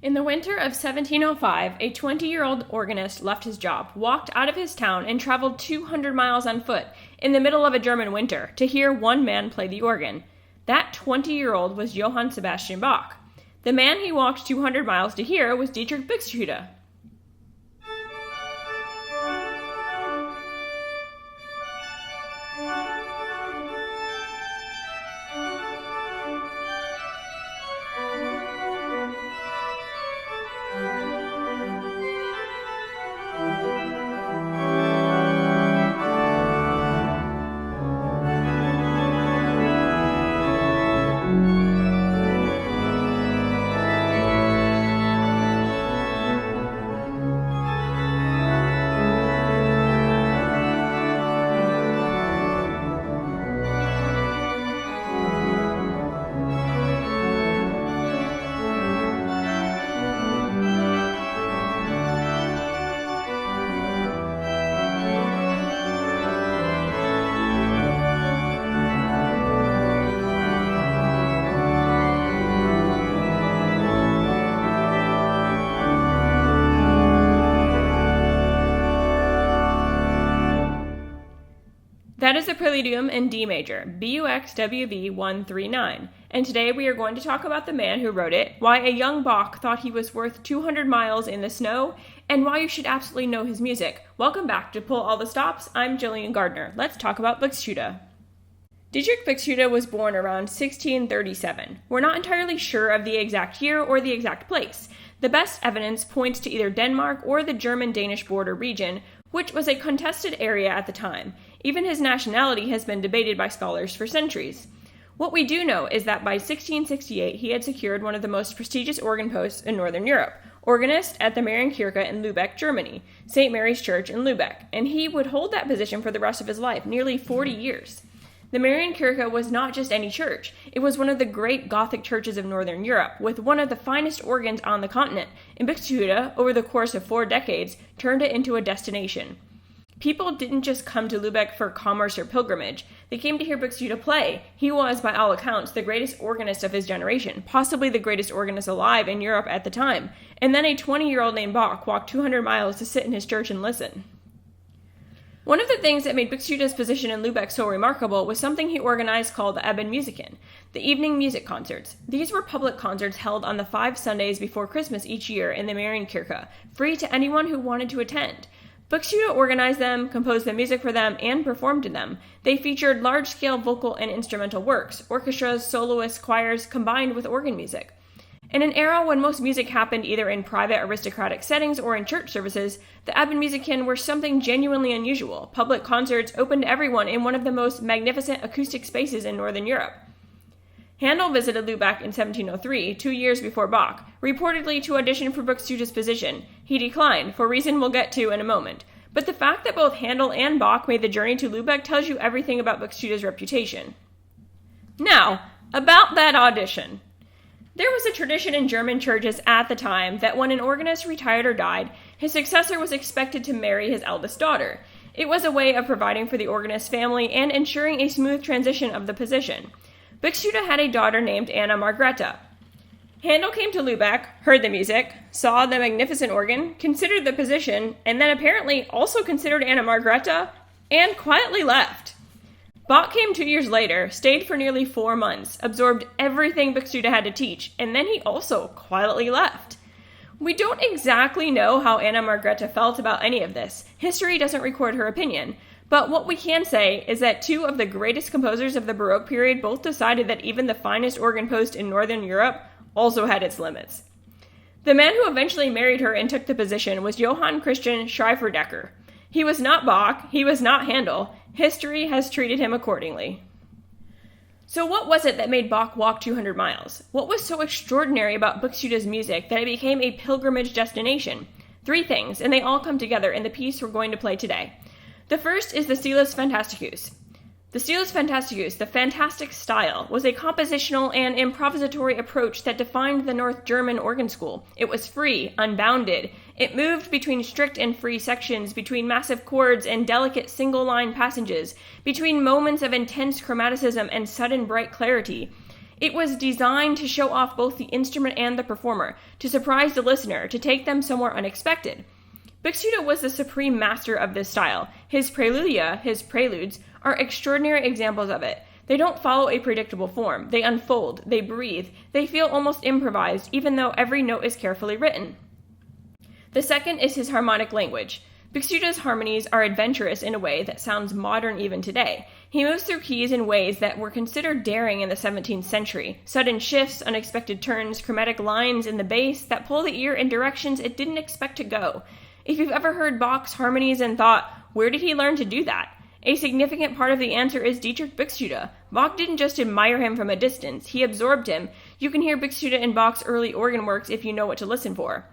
In the winter of 1705, a 20-year-old organist left his job, walked out of his town, and traveled 200 miles on foot in the middle of a German winter to hear one man play the organ. That 20-year-old was Johann Sebastian Bach. The man he walked 200 miles to hear was Dietrich Buxtehude. That is the Preludium in D major, BUXWV 139, and today we are going to talk about the man who wrote it, why a young Bach thought he was worth 200 miles in the snow, and why you should absolutely know his music. Welcome back to Pull All the Stops. I'm Jillian Gardner. Let's talk about Buxtehude. Dietrich Buxtehude was born around 1637. We're not entirely sure of the exact year or the exact place. The best evidence points to either Denmark or the German-Danish border region, which was a contested area at the time. Even his nationality has been debated by scholars for centuries. What we do know is that by 1668 he had secured one of the most prestigious organ posts in Northern Europe, organist at the Marienkirche in Lübeck, Germany, St. Mary's Church in Lübeck, and he would hold that position for the rest of his life, nearly 40 years. The Marienkirche was not just any church. It was one of the great Gothic churches of Northern Europe, with one of the finest organs on the continent, and Buxtehude, over the course of 4 decades, turned it into a destination. People didn't just come to Lübeck for commerce or pilgrimage. They came to hear Buxtehude play. He was, by all accounts, the greatest organist of his generation, possibly the greatest organist alive in Europe at the time. And then a 20-year-old named Bach walked 200 miles to sit in his church and listen. One of the things that made Buxtehude's position in Lübeck so remarkable was something he organized called the Abendmusiken, the evening music concerts. These were public concerts held on the 5 Sundays before Christmas each year in the Marienkirche, free to anyone who wanted to attend. Buxtehude organized them, composed the music for them, and performed in them. They featured large-scale vocal and instrumental works, orchestras, soloists, choirs, combined with organ music. In an era when most music happened either in private aristocratic settings or in church services, the Abendmusiken were something genuinely unusual. Public concerts open to everyone in one of the most magnificent acoustic spaces in Northern Europe. Handel visited Lübeck in 1703, 2 years before Bach, reportedly to audition for Buxtehude's position. He declined, for a reason we'll get to in a moment. But the fact that both Handel and Bach made the journey to Lübeck tells you everything about Buxtehude's reputation. Now, about that audition. There was a tradition in German churches at the time that when an organist retired or died, his successor was expected to marry his eldest daughter. It was a way of providing for the organist's family and ensuring a smooth transition of the position. Buxtehude had a daughter named Anna Margrethe. Handel came to Lübeck, heard the music, saw the magnificent organ, considered the position, and then apparently also considered Anna Margrethe, and quietly left. Bach came 2 years later, stayed for nearly 4 months, absorbed everything Buxtehude had to teach, and then he also quietly left. We don't exactly know how Anna Margrethe felt about any of this. History doesn't record her opinion. But what we can say is that 2 of the greatest composers of the Baroque period both decided that even the finest organ post in Northern Europe also had its limits. The man who eventually married her and took the position was Johann Christian Schriefferdecker. He was not Bach, he was not Handel. History has treated him accordingly. So what was it that made Bach walk 200 miles? What was so extraordinary about Buxtehude's music that it became a pilgrimage destination? 3 things, and they all come together in the piece we're going to play today. The first is the stylus fantasticus. The stylus fantasticus, the fantastic style, was a compositional and improvisatory approach that defined the North German organ school. It was free, unbounded. It moved between strict and free sections, between massive chords and delicate single-line passages, between moments of intense chromaticism and sudden bright clarity. It was designed to show off both the instrument and the performer, to surprise the listener, to take them somewhere unexpected. Buxtehude was the supreme master of this style. His preludia, his preludes, are extraordinary examples of it. They don't follow a predictable form. They unfold, they breathe, they feel almost improvised, even though every note is carefully written. The second is his harmonic language. Buxtehude's harmonies are adventurous in a way that sounds modern even today. He moves through keys in ways that were considered daring in the 17th century. Sudden shifts, unexpected turns, chromatic lines in the bass that pull the ear in directions it didn't expect to go. If you've ever heard Bach's harmonies and thought, where did he learn to do that? A significant part of the answer is Dietrich Buxtehude. Bach didn't just admire him from a distance, he absorbed him. You can hear Buxtehude in Bach's early organ works if you know what to listen for.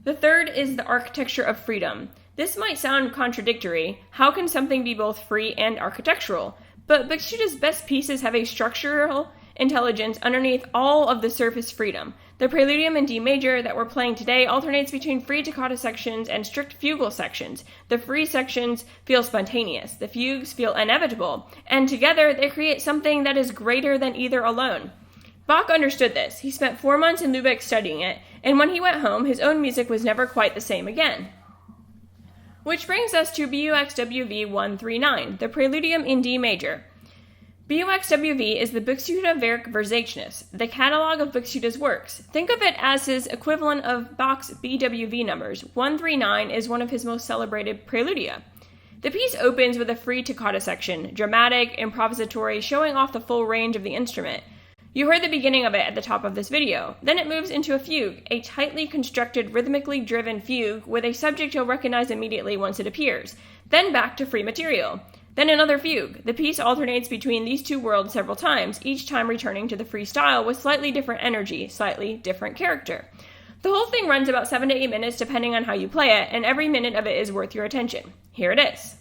The third is the architecture of freedom. This might sound contradictory. How can something be both free and architectural? But Buxtehude's best pieces have a structural intelligence underneath all of the surface freedom. The preludium in D major that we're playing today alternates between free toccata sections and strict fugal sections. The free sections feel spontaneous, the fugues feel inevitable, and together they create something that is greater than either alone. Bach understood this. He spent 4 months in Lübeck studying it, and when he went home, his own music was never quite the same again. Which brings us to BUXWV 139, the preludium in D major. BUXWV is the Buxtehude Werk Verzeichnis, the catalog of Buxtehude's works. Think of it as his equivalent of Bach's BWV numbers. 139 is one of his most celebrated preludia. The piece opens with a free toccata section, dramatic, improvisatory, showing off the full range of the instrument. You heard the beginning of it at the top of this video. Then it moves into a fugue, a tightly constructed, rhythmically driven fugue with a subject you'll recognize immediately once it appears. Then back to free material. Then another fugue. The piece alternates between these two worlds several times, each time returning to the free style with slightly different energy, slightly different character. The whole thing runs about 7 to 8 minutes depending on how you play it, and every minute of it is worth your attention. Here it is.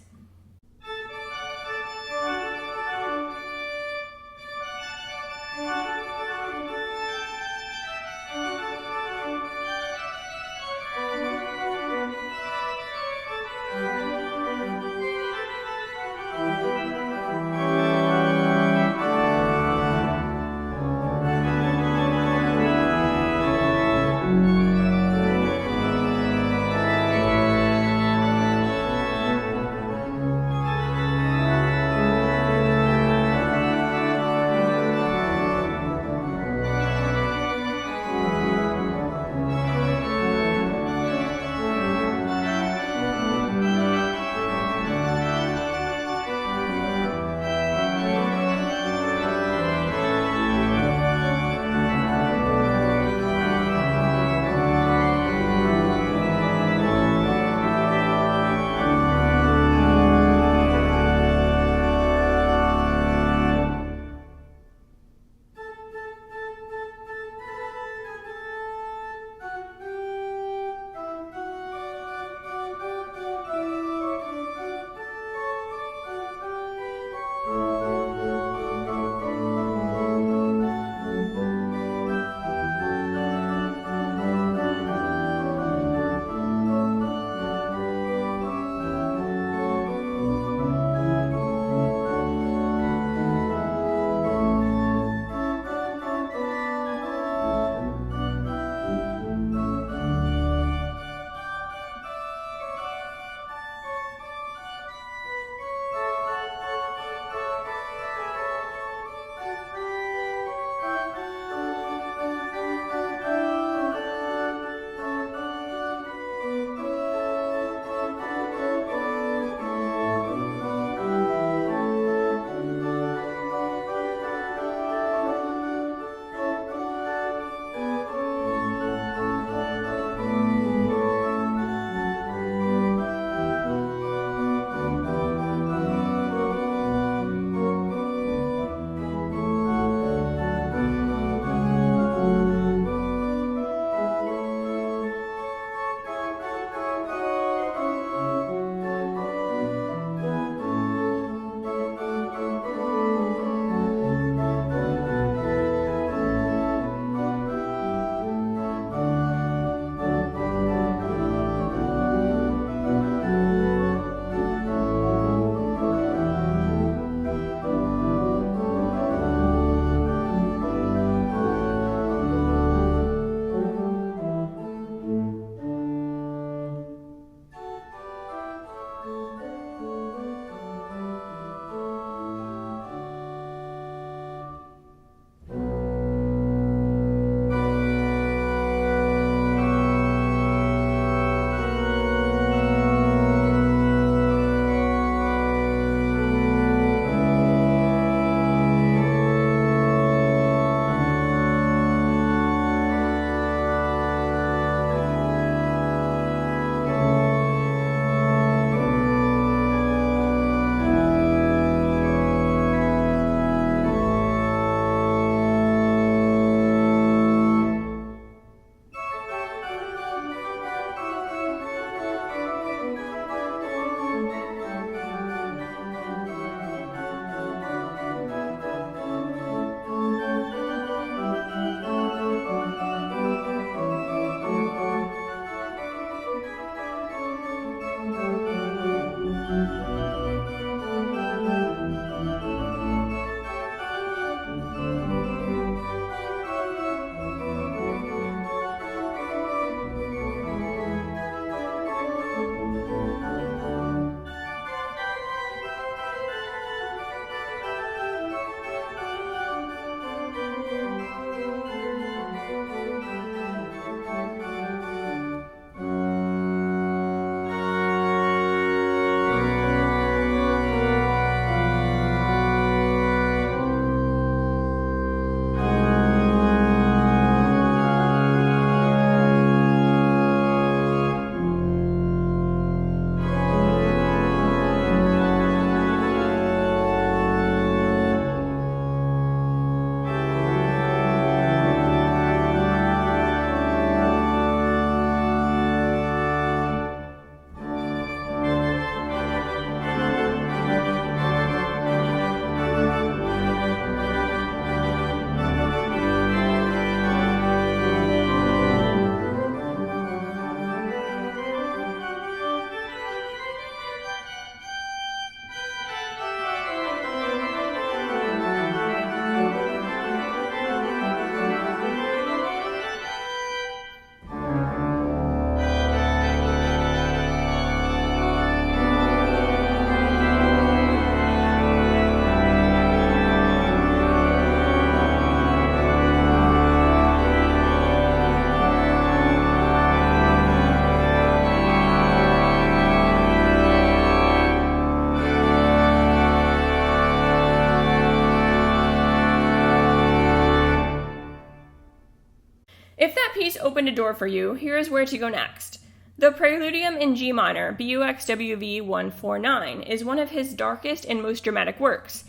If that piece opened a door for you, here is where to go next. The Preludium in G minor, BUXWV 149, is one of his darkest and most dramatic works.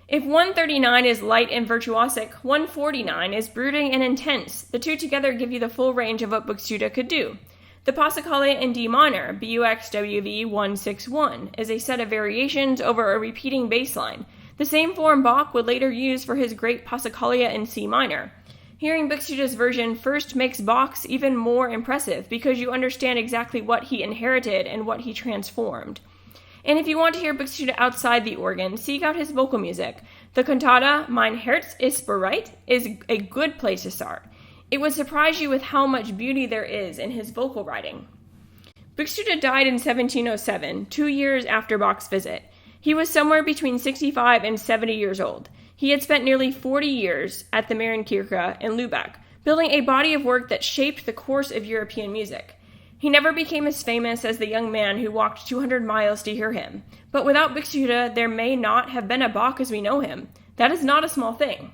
If 139 is light and virtuosic, 149 is brooding and intense. The two together give you the full range of what Buxtehude could do. The Passacaglia in D minor, BUXWV 161, is a set of variations over a repeating bass line, the same form Bach would later use for his great Passacaglia in C minor. Hearing Buxtehude's version first makes Bach's even more impressive because you understand exactly what he inherited and what he transformed. And if you want to hear Buxtehude outside the organ, seek out his vocal music. The cantata Mein Herz ist bereit is a good place to start. It would surprise you with how much beauty there is in his vocal writing. Buxtehude died in 1707, 2 years after Bach's visit. He was somewhere between 65 and 70 years old. He had spent nearly 40 years at the Marienkirche in Lübeck, building a body of work that shaped the course of European music. He never became as famous as the young man who walked 200 miles to hear him, but without Buxtehude, there may not have been a Bach as we know him. That is not a small thing.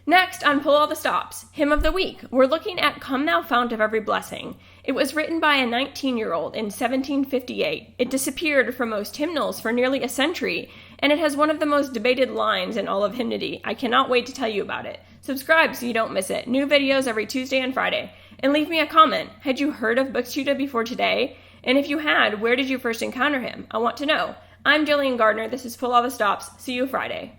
Next, on Pull All the Stops, Hymn of the Week, we're looking at Come Thou Fount of Every Blessing. It was written by a 19-year-old in 1758. It disappeared from most hymnals for nearly a century, and it has one of the most debated lines in all of hymnody. I cannot wait to tell you about it. Subscribe so you don't miss it. New videos every Tuesday and Friday. And leave me a comment. Had you heard of Buxtehude before today? And if you had, where did you first encounter him? I want to know. I'm Jillian Gardner. This is Pull All the Stops. See you Friday.